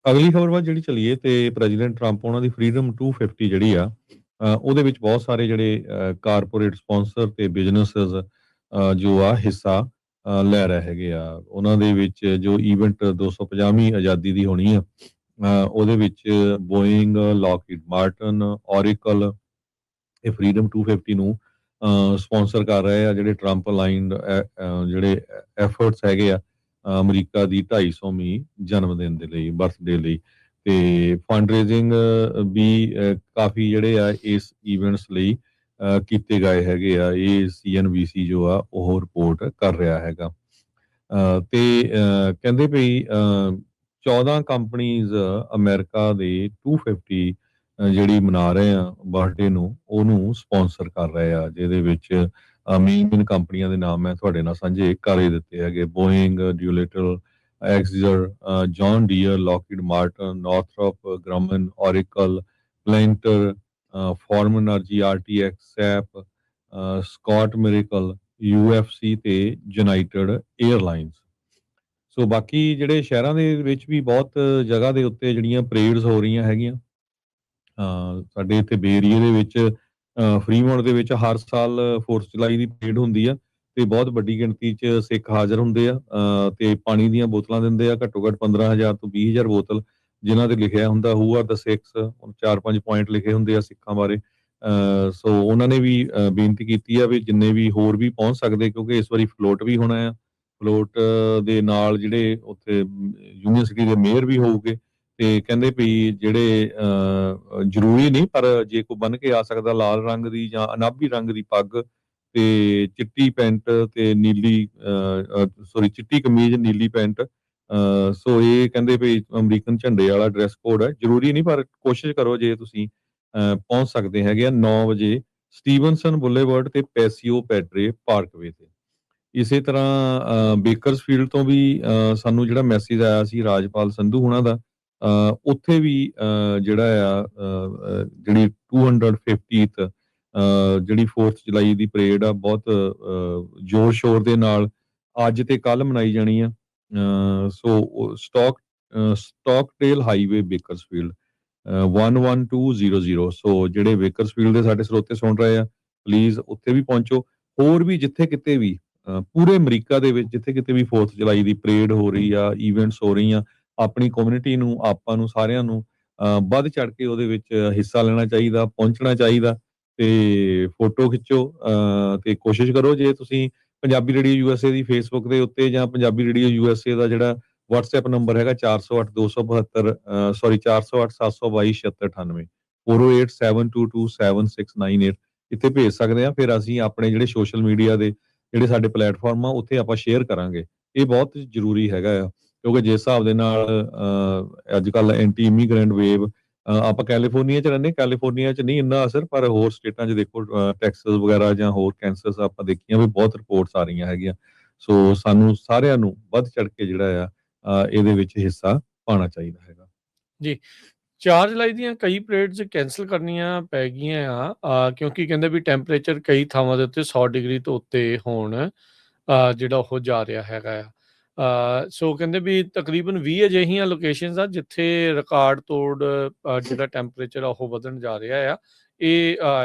ਅਗਲੀ ਖਬਰ ਵੱਲ ਜਿਹੜੀ ਚੱਲੀਏ ਤੇ ਪ੍ਰੈਜ਼ੀਡੈਂਟ ਟਰੰਪ ਉਹਨਾਂ ਦੀ ਫਰੀडम 250 ਜਿਹੜੀ ਆ ਉਹਦੇ ਵਿੱਚ ਬਹੁਤ ਸਾਰੇ ਜਿਹੜੇ ਕਾਰਪੋਰੇਟ ਸਪਾਂਸਰ ਤੇ ਬਿਜ਼ਨੈਸਸ ਜੋ ਆ ਹਿੱਸਾ ਲੈ ਰਹੇ ਹੈਗੇ ਆ। ਉਹਨਾਂ ਦੇ ਵਿੱਚ ਜੋ ਈਵੈਂਟ 250ਵੀਂ ਆਜ਼ਾਦੀ ਦੀ ਹੋਣੀ ਆ ਉਹਦੇ ਵਿੱਚ ਬੋਇੰਗ, ਲੌਕਹੀਡ ਮਾਰਟਨ, ਔਰੀਕਲ ਇਹ ਫਰੀडम 250 ਨੂੰ ਸਪਾਂਸਰ ਕਰ ਰਹੇ ਆ, ਜਿਹੜੇ ਟਰੰਪ ਅਲਾਈਨਡ ਜਿਹੜੇ ਐਫਰਟਸ ਹੈਗੇ ਆ ਅਮਰੀਕਾ ਦੀ 250ਵੀਂ ਜਨਮ ਦਿਨ ਦੇ ਲਈ, ਬਰਥਡੇ ਲਈ। ਤੇ ਫੰਡ ਰੇਜ਼ਿੰਗ ਵੀ ਕਾਫੀ ਜਿਹੜੇ ਆ ਇਸ ਇਵੈਂਟਸ ਲਈ ਕੀਤੇ ਗਏ ਹੈਗੇ ਆ। ਇਹ CNBC ਜੋ ਆ ਉਹ ਰਿਪੋਰਟ ਕਰ ਰਿਹਾ ਹੈਗਾ। ਤੇ ਕਹਿੰਦੇ ਵੀ 14 ਕੰਪਨੀਜ਼ ਅਮਰੀਕਾ ਦੇ 250 ਜਿਹੜੀ ਮਨਾ ਰਹੇ ਆ ਬਰਥਡੇ ਨੂੰ, ਉਹਨੂੰ ਸਪਾਂਸਰ ਕਰ ਰਹੇ ਆ, ਜਿਹਦੇ ਵਿੱਚ ਮੇਨ ਕੰਪਨੀਆਂ ਦੇ ਨਾਮ ਮੈਂ ਤੁਹਾਡੇ ਨਾਲ ਸਾਂਝੇ ਕਰ ਹੀ ਦਿੱਤੇ ਹੈਗੇ। ਬੋਇੰਗ, ਡਿਊਲੇਟਲ, ਐਕਸੀਅਰ, John Deere, Lockheed Martin, Northrop Grumman, Oracle, Palantir, farm energy, RTX, SAP, Scott Miracle, UFC ਤੇ ਯੂਨਾਈਟਿਡ 에ਅਰਲਾਈਨਸ। ਸੋ ਬਾਕੀ ਜਿਹੜੇ ਸ਼ਹਿਰਾਂ ਦੇ ਵਿੱਚ ਵੀ ਬਹੁਤ ਜਗ੍ਹਾ ਦੇ ਉੱਤੇ ਜਿਹੜੀਆਂ ਪਰੇਡਸ ਹੋ ਰਹੀਆਂ ਹੈਗੀਆਂ। ਸਾਡੇ ਇੱਥੇ ਬੇ ਏਰੀਏ ਦੇ ਵਿੱਚ ਫਰੀਮੌਂਟ ਦੇ ਵਿੱਚ ਹਰ ਸਾਲ 4th ਜੁਲਾਈ ਦੀ ਪਰੇਡ ਹੁੰਦੀ ਆ ਤੇ ਬਹੁਤ ਵੱਡੀ ਗਿਣਤੀ 'ਚ ਸਿੱਖ ਹਾਜ਼ਰ ਹੁੰਦੇ ਆ ਤੇ ਪਾਣੀ ਦੀਆਂ ਬੋਤਲਾਂ ਦਿੰਦੇ ਆ, ਘੱਟੋ ਘੱਟ 15,000 ਤੋਂ 20,000 ਬੋਤਲ, ਜਿਨ੍ਹਾਂ ਤੇ ਲਿਖਿਆ ਹੁੰਦਾ who are the Sikhs, 4-5 point ਲਿਖੇ ਹੁੰਦੇ ਆ ਸਿੱਖਾਂ ਬਾਰੇ। ਸੋ ਉਹਨਾਂ ਨੇ ਵੀ ਬੇਨਤੀ ਕੀਤੀ ਆ ਵੀ ਜਿੰਨੇ ਵੀ ਹੋਰ ਵੀ ਪਹੁੰਚ ਸਕਦੇ, ਕਿਉਂਕਿ ਇਸ ਵਾਰੀ ਫਲੋਟ ਵੀ ਹੋਣਾ ਆ। ਫਲੋਟ ਦੇ ਨਾਲ ਜਿਹੜੇ ਉੱਥੇ ਯੂਨੀਵਰਸਿਟੀ ਦੇ ਮੇਅਰ ਵੀ ਹੋਊਗੇ ਤੇ ਕਹਿੰਦੇ ਵੀ ਜਿਹੜੇ ਜ਼ਰੂਰੀ ਨਹੀਂ, ਪਰ ਜੇ ਕੋਈ ਬੰਨ ਕੇ ਆ ਸਕਦਾ ਲਾਲ ਰੰਗ ਦੀ ਜਾਂ ਅਨਾਬੀ ਰੰਗ ਦੀ ਪੱਗ ਤੇ ਚਿੱਟੀ ਪੈਂਟ ਤੇ ਨੀਲੀ ਚਿੱਟੀ ਕਮੀਜ਼, ਨੀਲੀ ਪੈਂਟ। ਸੋ ਇਹ ਕਹਿੰਦੇ ਵੀ ਅਮਰੀਕਨ ਝੰਡੇ ਵਾਲਾ ਡਰੈਸ ਕੋਡ ਹੈ, ਜ਼ਰੂਰੀ ਨਹੀਂ, ਪਰ ਕੋਸ਼ਿਸ਼ ਕਰੋ ਜੇ ਤੁਸੀਂ ਪਹੁੰਚ ਸਕਦੇ ਹੈਗੇ ਆ 9 ਵਜੇ ਸਟੀਵਨਸਨ ਬੁਲੇਵਰਡ ਤੇ ਪੈਸੀਓ ਪੈਟਰੇ ਪਾਰਕਵੇ ਤੇ। ਇਸੇ ਤਰ੍ਹਾਂ ਬੇਕਰਸਫੀਲਡ ਤੋਂ ਵੀ ਸਾਨੂੰ ਜਿਹੜਾ ਮੈਸੇਜ ਆਇਆ ਸੀ ਰਾਜਪਾਲ ਸੰਧੂ ਹੁਣਾਂ ਦਾ, ਉੱਥੇ ਵੀ ਜਿਹੜਾ ਆ ਜਿਹੜੀ 250th ਜਿਹੜੀ 4th ਜੁਲਾਈ ਦੀ ਪਰੇਡ ਆ ਬਹੁਤ ਜ਼ੋਰ ਸ਼ੋਰ ਦੇ ਨਾਲ ਅੱਜ ਤੇ ਕੱਲ ਮਨਾਈ ਜਾਣੀ ਆ। ਸੋ ਸਟਾਕਡੇਲ ਹਾਈਵੇ ਬੇਕਰਸਫੀਲਡ 11200। ਸੋ ਜਿਹੜੇ ਬੇਕਰਸਫੀਲਡ ਦੇ ਸਾਡੇ ਸਰੋਤੇ ਸੁਣ ਰਹੇ ਆ, ਪਲੀਜ਼ ਉੱਥੇ ਵੀ ਪਹੁੰਚੋ। ਹੋਰ ਵੀ ਜਿੱਥੇ ਕਿਤੇ ਵੀ ਪੂਰੇ ਅਮਰੀਕਾ ਦੇ ਵਿੱਚ ਜਿੱਥੇ ਕਿਤੇ ਵੀ 4th ਜੁਲਾਈ ਦੀ ਪਰੇਡ ਹੋ ਰਹੀ ਆ, ਈਵੈਂਟਸ ਹੋ ਰਹੀਆਂ, ਆਪਣੀ ਕਮਿਊਨਿਟੀ ਨੂੰ, ਆਪਾਂ ਨੂੰ ਸਾਰਿਆਂ ਨੂੰ ਵੱਧ ਚੜ ਕੇ ਉਹਦੇ ਵਿੱਚ ਹਿੱਸਾ ਲੈਣਾ ਚਾਹੀਦਾ, ਪਹੁੰਚਣਾ ਚਾਹੀਦਾ ਤੇ ਫੋਟੋ ਖਿੱਚੋ। ਤੇ ਕੋਸ਼ਿਸ਼ ਕਰੋ ਜੇ ਤੁਸੀਂ ਪੰਜਾਬੀ ਰੇਡੀਓ USA ਦੀ ਫੇਸਬੁੱਕ ਦੇ ਉੱਤੇ ਜਾਂ ਪੰਜਾਬੀ ਰੇਡੀਓ USA ਦਾ ਜਿਹੜਾ WhatsApp ਨੰਬਰ ਹੈਗਾ 408-272 408-722-7698 408-722-7698 ਇੱਥੇ ਭੇਜ ਸਕਦੇ ਆ। ਫਿਰ ਅਸੀਂ ਆਪਣੇ ਜਿਹੜੇ ਸੋਸ਼ਲ ਮੀਡੀਆ ਦੇ ਜਿਹੜੇ ਸਾਡੇ ਪਲੇਟਫਾਰਮ ਆ ਉੱਥੇ ਆਪਾਂ ਸ਼ੇਅਰ ਕਰਾਂਗੇ। ਇਹ ਬਹੁਤ ਜ਼ਰੂਰੀ ਹੈਗਾ ਆ, ਕਿਉਂਕਿ ਜਿਸ ਹਿਸਾਬ ਦੇ ਨਾਲ ਅੱਜ ਕੱਲ ਐਂਟੀ ਇਮੀਗ੍ਰੈਂਟ ਵੇਵ, ਆਪਾਂ ਕੈਲੀਫੋਰਨੀਆ 'ਚ ਰਹਿੰਦੇ, ਕੈਲੀਫੋਰਨੀਆ 'ਚ ਨਹੀਂ ਇੰਨਾ ਅਸਰ, ਪਰ ਹੋਰ ਸਟੇਟਾਂ 'ਚ ਦੇਖੋ ਟੈਕਸਸ ਵਗੈਰਾ ਜਾਂ ਹੋਰ ਕੈਂਸਸ ਆਪਾਂ ਦੇਖੀਆਂ ਵੀ ਬਹੁਤ ਰਿਪੋਰਟਸ ਆ ਰਹੀਆਂ ਹੈਗੀਆਂ। ਸੋ ਸਾਨੂੰ ਸਾਰਿਆਂ ਨੂੰ ਵੱਧ ਚੜ ਕੇ ਜਿਹੜਾ ਆ ਇਹਦੇ ਵਿੱਚ ਹਿੱਸਾ ਪਾਉਣਾ ਚਾਹੀਦਾ ਹੈਗਾ ਜੀ। 4 ਜੁਲਾਈ ਦੀਆਂ ਕਈ ਪਰੇਡਸ ਕੈਂਸਲ ਕਰਨੀਆਂ ਪੈ ਗਈਆਂ ਆ ਕਿਉਂਕਿ ਕਹਿੰਦੇ ਵੀ ਟੈਂਪਰੇਚਰ ਕਈ ਥਾਵਾਂ ਦੇ ਉੱਤੇ 100 ਡਿਗਰੀ ਤੋਂ ਉੱਤੇ ਹੋਣ ਜਿਹੜਾ ਉਹ ਜਾ ਰਿਹਾ ਹੈਗਾ ਆ। ਸੋ ਕਹਿੰਦੇ ਵੀ ਤਕਰੀਬਨ 20 ਅਜਿਹੀਆਂ ਲੋਕੇਸ਼ਨਸ ਆ ਜਿੱਥੇ ਰਿਕਾਰਡ ਤੋੜ ਜਿਹੜਾ ਟੈਂਪਰੇਚਰ ਆ ਉਹ ਵਧਣ ਜਾ ਰਿਹਾ ਆ। ਇਹ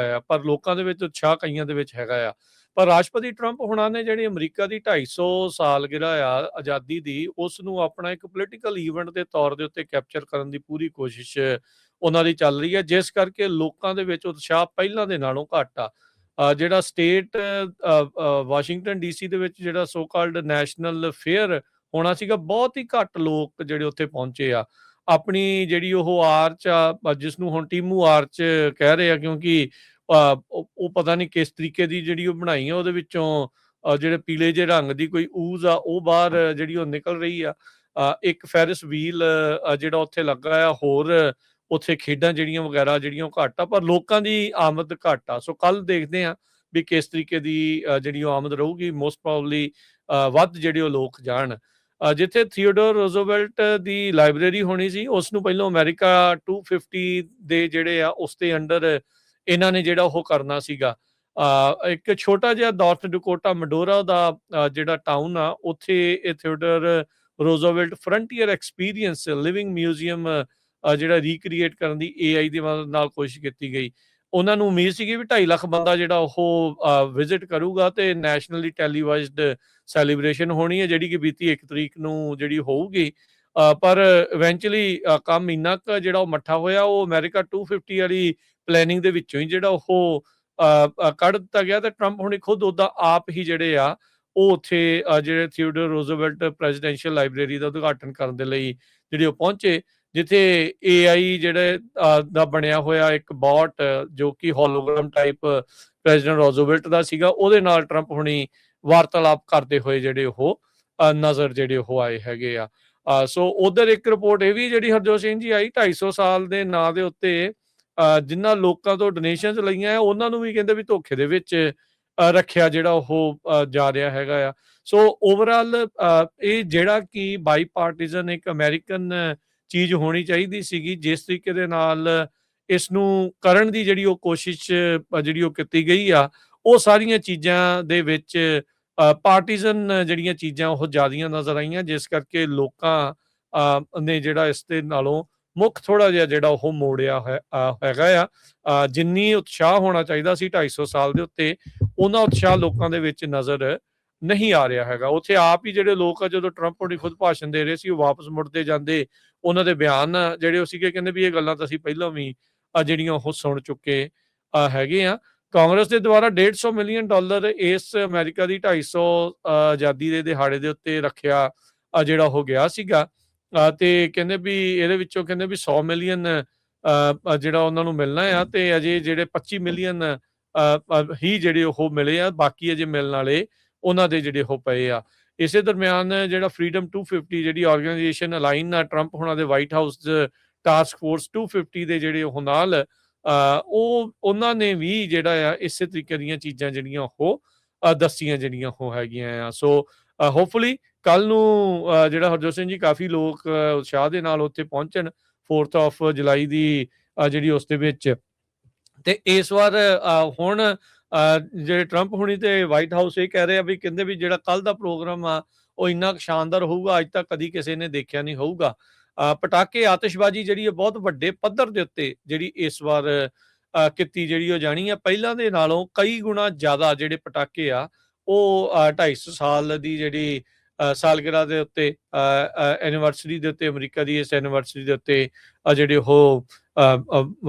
ਪਰ ਲੋਕਾਂ ਦੇ ਵਿੱਚ ਉਤਸ਼ਾਹ ਕਈਆਂ ਦੇ ਵਿੱਚ ਹੈਗਾ ਆ। ਪਰ ਰਾਸ਼ਟਰਪਤੀ ਟਰੰਪ ਹੁਣਾਂ ਨੇ ਜਿਹੜੀ ਅਮਰੀਕਾ ਦੀ 250 ਸਾਲਗਿਰਾ ਆ ਆਜ਼ਾਦੀ ਦੀ, ਉਸ ਨੂੰ ਆਪਣਾ ਇੱਕ ਪੋਲੀਟੀਕਲ ਈਵੈਂਟ ਦੇ ਤੌਰ ਦੇ ਉੱਤੇ ਕੈਪਚਰ ਕਰਨ ਦੀ ਪੂਰੀ ਕੋਸ਼ਿਸ਼ ਉਹਨਾਂ ਦੀ ਚੱਲ ਰਹੀ ਹੈ, ਜਿਸ ਕਰਕੇ ਲੋਕਾਂ ਦੇ ਵਿੱਚ ਉਤਸ਼ਾਹ ਪਹਿਲਾਂ ਦੇ ਨਾਲੋਂ ਘੱਟ ਆ। ਜਿਹੜਾ ਸਟੇਟ ਵਾਸ਼ਿੰਗਟਨ DC ਦੇ ਵਿੱਚ ਜਿਹੜਾ ਸੋ ਕਾਲਡ ਨੈਸ਼ਨਲ ਫੇਅਰ ਹੋਣਾ ਸੀਗਾ, ਬਹੁਤ ਹੀ ਘੱਟ ਲੋਕ ਜਿਹੜੇ ਉੱਥੇ ਪਹੁੰਚੇ ਆ। ਆਪਣੀ ਜਿਹੜੀ ਉਹ ਆਰਚ ਆ, ਜਿਸ ਨੂੰ ਹੁਣ ਟੀਮੂ ਆਰਚ ਕਹਿ ਰਹੇ ਆ, ਕਿਉਂਕਿ ਉਹ ਪਤਾ ਨਹੀਂ ਕਿਸ ਤਰੀਕੇ ਦੀ ਜਿਹੜੀ ਉਹ ਬਣਾਈ ਆ, ਉਹਦੇ ਵਿੱਚੋਂ ਜਿਹੜੇ ਪੀਲੇ ਜਿਹੇ ਰੰਗ ਦੀ ਕੋਈ ਊਜ਼ ਆ ਉਹ ਬਾਹਰ ਜਿਹੜੀ ਉਹ ਨਿਕਲ ਰਹੀ ਆ। ਇੱਕ ਫੈਰਿਸ ਵੀਲ ਜਿਹੜਾ ਉੱਥੇ ਲੱਗਾ ਆ, ਹੋਰ ਉੱਥੇ ਖੇਡਾਂ ਜਿਹੜੀਆਂ ਵਗੈਰਾ ਜਿਹੜੀਆਂ ਉਹ ਘੱਟ ਆ, ਪਰ ਲੋਕਾਂ ਦੀ ਆਮਦ ਘੱਟ ਆ। ਸੋ ਕੱਲ ਦੇਖਦੇ ਆ ਵੀ ਕਿਸ ਤਰੀਕੇ ਦੀ ਜਿਹੜੀ ਉਹ ਆਮਦ ਰਹੂਗੀ। ਮੋਸਟ ਪ੍ਰੋਬਬਲੀ ਵੱਧ ਜਿਹੜੇ ਉਹ ਲੋਕ ਜਾਣ। ਜਿੱਥੇ ਥੀਓਡੋਰ ਰੂਜ਼ਵੈਲਟ ਦੀ ਲਾਇਬ੍ਰੇਰੀ ਹੋਣੀ ਸੀ, ਉਸ ਨੂੰ ਪਹਿਲਾਂ ਅਮਰੀਕਾ 250 ਦੇ ਜਿਹੜੇ ਆ ਉਸ ਦੇ ਅੰਡਰ ਇਹਨਾਂ ਨੇ ਜਿਹੜਾ ਉਹ ਕਰਨਾ ਸੀਗਾ। ਇੱਕ ਛੋਟਾ ਜਿਹਾ ਨਾਰਥ ਡਕੋਟਾ ਮਡੋਰਾ ਦਾ ਜਿਹੜਾ ਟਾਊਨ ਆ, ਉੱਥੇ ਇਹ Theodore Roosevelt frontier experience living museum ਜਿਹੜਾ ਰੀਕ੍ਰੀਏਟ ਕਰਨ ਦੀ AI ਦੀ ਮਦਦ ਨਾਲ ਕੋਸ਼ਿਸ਼ ਕੀਤੀ ਗਈ। ਉਹਨਾਂ ਨੂੰ ਉਮੀਦ ਸੀਗੀ ਵੀ 2.5 ਲੱਖ ਬੰਦਾ ਜਿਹੜਾ ਉਹ ਵਿਜ਼ਿਟ ਕਰੂਗਾ ਤੇ ਨੈਸ਼ਨਲੀ ਟੈਲੀਵਾਈਜ਼ਡ ਸੈਲੀਬ੍ਰੇਸ਼ਨ ਹੋਣੀ ਹੈ, ਜਿਹੜੀ ਕਿ ਬੀਤੀ 1 ਤਰੀਕ ਨੂੰ ਜਿਹੜੀ ਹੋਊਗੀ। ਪਰ ਇਵੈਂਚੁਅਲੀ ਕੰਮ ਇੰਨਾ ਕੁ ਜਿਹੜਾ ਉਹ ਮੱਠਾ ਹੋਇਆ, ਉਹ ਅਮਰੀਕਾ 250 ਵਾਲੀ ਪਲੈਨਿੰਗ ਦੇ ਵਿੱਚੋਂ ਹੀ ਜਿਹੜਾ ਉਹ ਕੱਢ ਦਿੱਤਾ ਗਿਆ। ਤੇ ਟਰੰਪ ਹੁਣੀ ਖੁਦ ਉੱਦਾਂ ਆਪ ਹੀ ਜਿਹੜੇ ਆ ਉਹ ਉੱਥੇ ਜਿਹੜੇ ਥੀਓਡੋਰ ਰੂਜ਼ਵੈਲਟ ਪ੍ਰੈਜ਼ੀਡੈਂਸ਼ੀਅਲ ਲਾਇਬ੍ਰੇਰੀ ਦਾ ਉਦਘਾਟਨ ਕਰਨ ਦੇ ਲਈ ਜਿਹੜੇ ਉਹ ਪਹੁੰਚੇ, ਜਿੱਥੇ AI ਜਿਹੜੇ ਦਾ ਬਣਿਆ ਹੋਇਆ ਇੱਕ ਬੋਟ ਜੋ ਕਿ ਹੋਲੋਗ੍ਰਾਮ ਟਾਈਪ ਪ੍ਰੈਜ਼ੀਡੈਂਟ ਰੂਜ਼ਵੈਲਟ ਦਾ ਸੀਗਾ, ਉਹਦੇ ਨਾਲ ਟਰੰਪ ਹੁਣੀ ਵਾਰਤਾਲਾਪ ਕਰਦੇ ਹੋਏ ਜਿਹੜੇ ਉਹ ਨਜ਼ਰ ਜਿਹੜੇ ਉਹ ਆਏ ਹੈਗੇ ਆ। ਸੋ ਉਧਰ ਇੱਕ ਰਿਪੋਰਟ ਇਹ ਵੀ ਜਿਹੜੀ ਹਰਜੋਤ ਸਿੰਘ ਜੀ ਆਈ, 250 ਸਾਲ ਦੇ ਨਾਂ ਦੇ ਉੱਤੇ ਜਿਨ੍ਹਾਂ ਲੋਕਾਂ ਤੋਂ ਡੋਨੇਸ਼ਨਸ ਲਈਆਂ ਉਹਨਾਂ ਨੂੰ ਵੀ ਕਹਿੰਦੇ ਵੀ ਧੋਖੇ ਦੇ ਵਿੱਚ ਰੱਖਿਆ ਜਿਹੜਾ ਉਹ ਜਾ ਰਿਹਾ ਹੈਗਾ ਆ। ਸੋ ਓਵਰਆਲ ਇਹ ਜਿਹੜਾ ਕਿ ਬਾਈ ਪਾਰਟੀਜ਼ਨ ਇੱਕ ਅਮਰੀਕਨ ਚੀਜ਼ ਹੋਣੀ ਚਾਹੀਦੀ ਸੀਗੀ, ਜਿਸ ਤਰੀਕੇ ਦੇ ਨਾਲ ਇਸ ਨੂੰ ਕਰਨ ਦੀ ਜਿਹੜੀ ਉਹ ਕੋਸ਼ਿਸ਼ ਜਿਹੜੀ ਉਹ ਕੀਤੀ ਗਈ ਆ, ਉਹ ਸਾਰੀਆਂ ਚੀਜ਼ਾਂ ਦੇ ਵਿੱਚ ਪਾਰਟੀਜ਼ਨ ਜਿਹੜੀਆਂ ਚੀਜ਼ਾਂ ਉਹ ਜ਼ਿਆਦੀਆਂ ਨਜ਼ਰ ਆਈਆਂ, ਜਿਸ ਕਰਕੇ ਲੋਕਾਂ ਨੇ ਜਿਹੜਾ ਇਸ ਦੇ ਨਾਲੋਂ ਮੁੱਖ ਥੋੜਾ ਜਿਹਾ ਜਿਹੜਾ ਉਹ ਮੋੜਿਆ ਹੈਗਾ ਆ। ਜਿੰਨੀ ਉਤਸ਼ਾਹ ਹੋਣਾ ਚਾਹੀਦਾ ਸੀ 250 ਸਾਲ ਦੇ ਉੱਤੇ, ਉਹਨਾਂ ਉਤਸ਼ਾਹ ਲੋਕਾਂ ਦੇ ਵਿੱਚ ਨਜ਼ਰ ਨਹੀਂ ਆ ਰਿਹਾ ਹੈਗਾ। ਉੱਥੇ ਆਪ ਹੀ ਜਿਹੜੇ ਲੋਕ ਆ, ਜਦੋਂ ਟਰੰਪ ਹੋਣੀ ਖੁਦ ਭਾਸ਼ਣ ਦੇ ਰਹੇ ਸੀ, ਉਹ ਵਾਪਸ ਮੁੜਦੇ ਜਾਂਦੇ, ਉਹਨਾਂ ਦੇ ਬਿਆਨ ਜਿਹੜੇ ਉਹ ਸੀਗੇ, ਕਹਿੰਦੇ ਵੀ ਇਹ ਗੱਲਾਂ ਤਾਂ ਅਸੀਂ ਪਹਿਲਾਂ ਵੀ ਜਿਹੜੀਆਂ ਉਹ ਸੁਣ ਚੁੱਕੇ ਹੈਗੇ ਆ। ਕਾਂਗਰਸ ਦੇ ਦੁਆਰਾ $150 ਮਿਲੀਅਨ ਇਸ ਅਮਰੀਕਾ ਦੀ 250 ਆਜ਼ਾਦੀ ਦੇ ਦਿਹਾੜੇ ਦੇ ਉੱਤੇ ਰੱਖਿਆ ਜਿਹੜਾ ਉਹ ਗਿਆ ਸੀਗਾ। ਤੇ ਕਹਿੰਦੇ ਵੀ ਇਹਦੇ ਵਿੱਚੋਂ ਕਹਿੰਦੇ ਵੀ 100 ਮਿਲੀਅਨ ਜਿਹੜਾ ਉਹਨਾਂ ਨੂੰ ਮਿਲਣਾ ਆ, ਤੇ ਅਜੇ ਜਿਹੜੇ 25 ਮਿਲੀਅਨ ਹੀ ਜਿਹੜੇ ਉਹ ਮਿਲੇ ਆ, ਬਾਕੀ ਅਜੇ ਮਿਲਣ ਵਾਲੇ ਉਹਨਾਂ ਦੇ ਜਿਹੜੇ ਉਹ ਪਏ ਆ। ਇਸੇ ਦਰਮਿਆਨ ਜਿਹੜਾ ਫਰੀडम 250 ਜਿਹੜੀ ਆਰਗੇਨਾਈਜੇਸ਼ਨ ਅਲਾਈਨ ਆ ਟਰੰਪ ਹੁਣਾਂ ਦੇ ਵਾਈਟ ਹਾਊਸ ਟਾਸਕ ਫੋਰਸ 250 ਦੇ ਜਿਹੜੇ ਉਹ ਨਾਲ ਉਹਨਾਂ ਨੇ ਵੀ ਜਿਹੜਾ ਆ ਇਸੇ ਤਰੀਕੇ ਦੀਆਂ ਚੀਜ਼ਾਂ ਜਿਹੜੀਆਂ ਉਹ ਦੱਸੀਆਂ ਜਿਹੜੀਆਂ ਉਹ ਹੈਗੀਆਂ ਆ। ਸੋ ਹੋਪਫੁਲੀ ਕੱਲ ਨੂੰ ਜਿਹੜਾ ਹਰਜੋਤ ਸਿੰਘ ਜੀ ਕਾਫੀ ਲੋਕ ਉਤਸ਼ਾਹ ਦੇ ਨਾਲ ਉੱਥੇ ਪਹੁੰਚਣ 4 ਜੁਲਾਈ ਦੀ ਜਿਹੜੀ ਉਸ ਦੇ ਵਿੱਚ। ਤੇ ਇਸ ਵਾਰ ਹੁਣ ਜਿਹੜੇ ਟਰੰਪ ਹੁਣੀ ਤੇ ਵਾਈਟ ਹਾਊਸ ਇਹ ਕਹਿ ਰਹੇ ਆ ਵੀ, ਕਹਿੰਦੇ ਵੀ ਜਿਹੜਾ ਕੱਲ ਦਾ ਪ੍ਰੋਗਰਾਮ ਆ ਉਹ ਇੰਨਾ ਸ਼ਾਨਦਾਰ ਹੋਊਗਾ, ਅੱਜ ਤੱਕ ਕਦੀ ਕਿਸੇ ਨੇ ਦੇਖਿਆ ਨਹੀਂ ਹੋਊਗਾ। ਪਟਾਕੇ ਆਤਿਸ਼ਬਾਜ਼ੀ ਜਿਹੜੀ ਹੈ ਬਹੁਤ ਵੱਡੇ ਪੱਧਰ ਦੇ ਉੱਤੇ ਜਿਹੜੀ ਇਸ ਵਾਰ ਕੀਤੀ ਜਿਹੜੀ ਉਹ ਜਾਣੀ ਆ, ਪਹਿਲਾਂ ਦੇ ਨਾਲੋਂ ਕਈ ਗੁਣਾ ਜ਼ਿਆਦਾ ਜਿਹੜੇ ਪਟਾਕੇ ਆ ਉਹ 250 ਸਾਲ ਦੀ ਜਿਹੜੀ ਸਾਲਗਿਰਾ ਦੇ ਉੱਤੇ ਐਨੀਵਰਸਰੀ ਦੇ ਉੱਤੇ, ਅਮਰੀਕਾ ਦੀ ਇਸ ਐਨੀਵਰਸਰੀ ਦੇ ਉੱਤੇ ਜਿਹੜੇ ਉਹ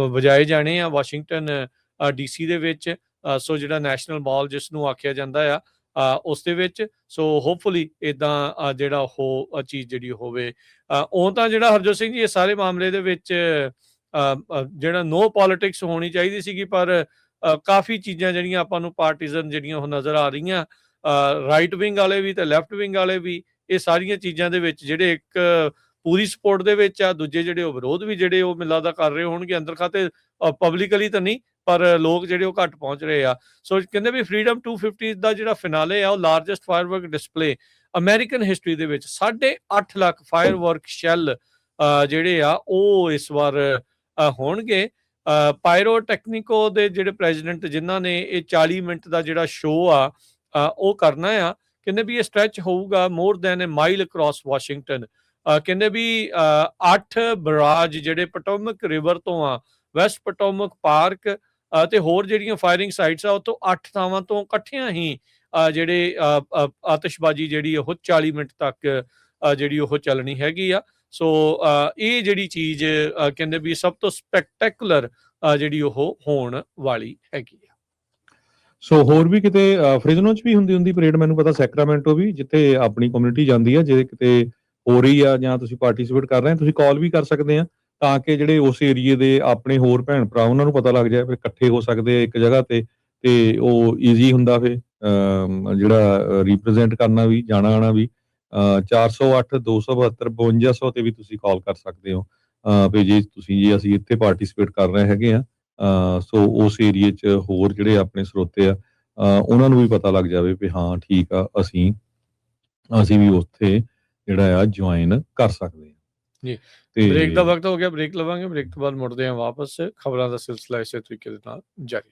ਵਜਾਏ ਜਾਣੇ ਆ ਵਾਸ਼ਿੰਗਟਨ DC ਦੇ ਵਿੱਚ। ਸੋ ਜਿਹੜਾ ਨੈਸ਼ਨਲ ਮਾਲ ਜਿਸ ਨੂੰ ਆਖਿਆ ਜਾਂਦਾ ਆ ਉਸ ਦੇ ਵਿੱਚ। ਸੋ ਹੋਪਫੁਲੀ ਇਦਾਂ ਜਿਹੜਾ ਉਹ ਚੀਜ਼ ਜਿਹੜੀ ਹੋਵੇ। ਉਹ ਤਾਂ ਜਿਹੜਾ ਹਰਜੋਤ ਸਿੰਘ ਜੀ ਇਹ ਸਾਰੇ ਮਾਮਲੇ ਦੇ ਵਿੱਚ ਜਿਹੜਾ ਨੋ ਪੋਲਿਟਿਕਸ ਹੋਣੀ ਚਾਹੀਦੀ ਸੀਗੀ, ਪਰ ਕਾਫੀ ਚੀਜ਼ਾਂ ਜਿਹੜੀਆਂ ਆਪਾਂ ਨੂੰ ਪਾਰਟੀਜ਼ਨ ਜਿਹੜੀਆਂ ਉਹ ਨਜ਼ਰ ਆ ਰਹੀਆਂ, ਰਾਈਟ ਵਿੰਗ ਵਾਲੇ ਵੀ ਤੇ ਲੈਫਟ ਵਿੰਗ ਵਾਲੇ ਵੀ, ਇਹ ਸਾਰੀਆਂ ਚੀਜ਼ਾਂ ਦੇ ਵਿੱਚ ਜਿਹੜੇ ਇੱਕ ਪੂਰੀ ਸਪੋਰਟ ਦੇ ਵਿੱਚ ਆ, ਦੂਜੇ ਜਿਹੜੇ ਉਹ ਵਿਰੋਧ ਵੀ ਜਿਹੜੇ ਉਹ ਮੈਨੂੰ ਲੱਗਦਾ ਕਰ ਰਹੇ ਹੋਣਗੇ ਅੰਦਰ ਖਾਤੇ, ਪਬਲਿਕਲੀ ਤਾਂ ਨਹੀਂ, ਪਰ ਲੋਕ ਜਿਹੜੇ ਉਹ ਘੱਟ ਪਹੁੰਚ ਰਹੇ ਆ। ਸੋ ਕਹਿੰਦੇ ਵੀ ਫਰੀडम 250 ਦਾ ਜਿਹੜਾ ਫਿਨਾਲੇ ਆ ਉਹ ਲਾਰਜੈਸਟ ਫਾਇਰਵਰਕ ਡਿਸਪਲੇ ਅਮਰੀਕਨ ਹਿਸਟਰੀ ਦੇ ਵਿੱਚ 8.5 ਲੱਖ ਫਾਇਰਵਰਕ ਸ਼ੈਲ ਜਿਹੜੇ ਆ ਉਹ ਇਸ ਵਾਰ ਹੋਣਗੇ। ਪਾਇਰੋ ਟੈਕਨੀਕੋ ਦੇ ਜਿਹੜੇ ਪ੍ਰੈਜ਼ੀਡੈਂਟ ਜਿਨ੍ਹਾਂ ਨੇ ਇਹ 40 ਮਿੰਟ ਦਾ ਜਿਹੜਾ ਸ਼ੋਅ ਆ ਉਹ ਕਰਨਾ ਆ, ਕਹਿੰਦੇ ਵੀ ਇਹ ਸਟ੍ਰੈਚ ਹੋਊਗਾ more than a mile across Washington. ਕਹਿੰਦੇ ਵੀ 8 ਬਰਾਜ ਜਿਹੜੇ ਪਟੋਮਕ ਰਿਵਰ ਤੋਂ ਆ, ਵੈਸਟ ਪਟੋਮਕ ਪਾਰਕ ਤੇ ਹੋਰ ਜਿਹੜੀਆਂ ਫਾਇਰਿੰਗ ਸਾਈਟਸ ਆ ਉਹ ਤੋਂ 8 ਥਾਵਾਂ ਤੋਂ ਇਕੱਠਿਆਂ ਹੀ ਜਿਹੜੇ ਆਤਿਸ਼ਬਾਜ਼ੀ ਜਿਹੜੀ ਉਹ 40 ਮਿੰਟ ਤੱਕ ਜਿਹੜੀ ਉਹ ਚੱਲਣੀ ਹੈਗੀ ਆ। ਸੋ ਇਹ ਜਿਹੜੀ ਚੀਜ਼ ਕਹਿੰਦੇ ਵੀ ਸਭ ਤੋਂ ਸਪੈਕਟੈਕੂਲਰ ਜਿਹੜੀ ਉਹ ਹੋਣ ਵਾਲੀ ਹੈਗੀ ਆ। ਸੋ ਹੋਰ ਵੀ ਕਿਤੇ ਫ੍ਰਿਜ਼ਨੋ ਚ ਵੀ ਹੁੰਦੀ ਪਰੇਡ, ਮੈਨੂੰ ਪਤਾ ਸੈਕਰਾਮੈਂਟੋ ਵੀ, ਜਿੱਥੇ ਆਪਣੀ ਕਮਿਊਨਿਟੀ ਜਾਂਦੀ ਆ, ਜੇ ਕਿਤੇ ਹੋ ਰਹੀ ਆ ਜਾਂ ਤੁਸੀਂ ਪਾਰਟਿਸਿਪੇਟ ਕਰ ਰਹੇ ਹੋ, ਤੁਸੀਂ ਕਾਲ ਵੀ ਕਰ ਸਕਦੇ ਆ, ਤਾਂ ਕਿ ਜਿਹੜੇ ਉਸ ਏਰੀਏ ਦੇ ਆਪਣੇ ਹੋਰ ਭੈਣ ਭਰਾ ਉਹਨਾਂ ਨੂੰ ਪਤਾ ਲੱਗ ਜਾਏ, ਫਿਰ ਇਕੱਠੇ ਹੋ ਸਕਦੇ ਆ ਇੱਕ ਜਗ੍ਹਾ ਤੇ ਉਹ ਈਜ਼ੀ ਹੁੰਦਾ ਫਿਰ ਜਿਹੜਾ ਰਿਪਰੈਜ਼ੈਂਟ ਕਰਨਾ ਵੀ, ਜਾਣਾ ਆਣਾ ਵੀ। 408 272 5200 ਤੇ ਵੀ ਤੁਸੀਂ ਕਾਲ ਕਰ ਸਕਦੇ ਹੋ ਵੀ ਜੇ ਅਸੀਂ ਇੱਥੇ ਪਾਰਟਿਸਿਪੇਟ ਕਰ ਰਹੇ ਹੈਗੇ ਆ। ਸੋ ਉਸ ਏਰੀਏ 'ਚ ਹੋਰ ਜਿਹੜੇ ਆਪਣੇ ਸਰੋਤੇ ਆ ਉਹਨਾਂ ਨੂੰ ਵੀ ਪਤਾ ਲੱਗ ਜਾਵੇ ਵੀ ਹਾਂ ਠੀਕ ਆ, ਅਸੀਂ ਵੀ ਉੱਥੇ ਜਿਹੜਾ ਆ ਜੁਆਇਨ ਕਰ ਸਕਦੇ ਹਾਂ ਜੀ। ਤੇ ਬ੍ਰੇਕ ਦਾ ਵਕਤ ਹੋ ਗਿਆ, ਬ੍ਰੇਕ ਲਵਾਂਗੇ, ਬ੍ਰੇਕ ਤੋਂ ਬਾਅਦ ਮੁੜਦੇ ਹਾਂ ਵਾਪਸ। ਖਬਰਾਂ ਦਾ ਸਿਲਸਿਲਾ ਇਸੇ ਤਰੀਕੇ ਦੇ ਨਾਲ ਜਾਰੀ।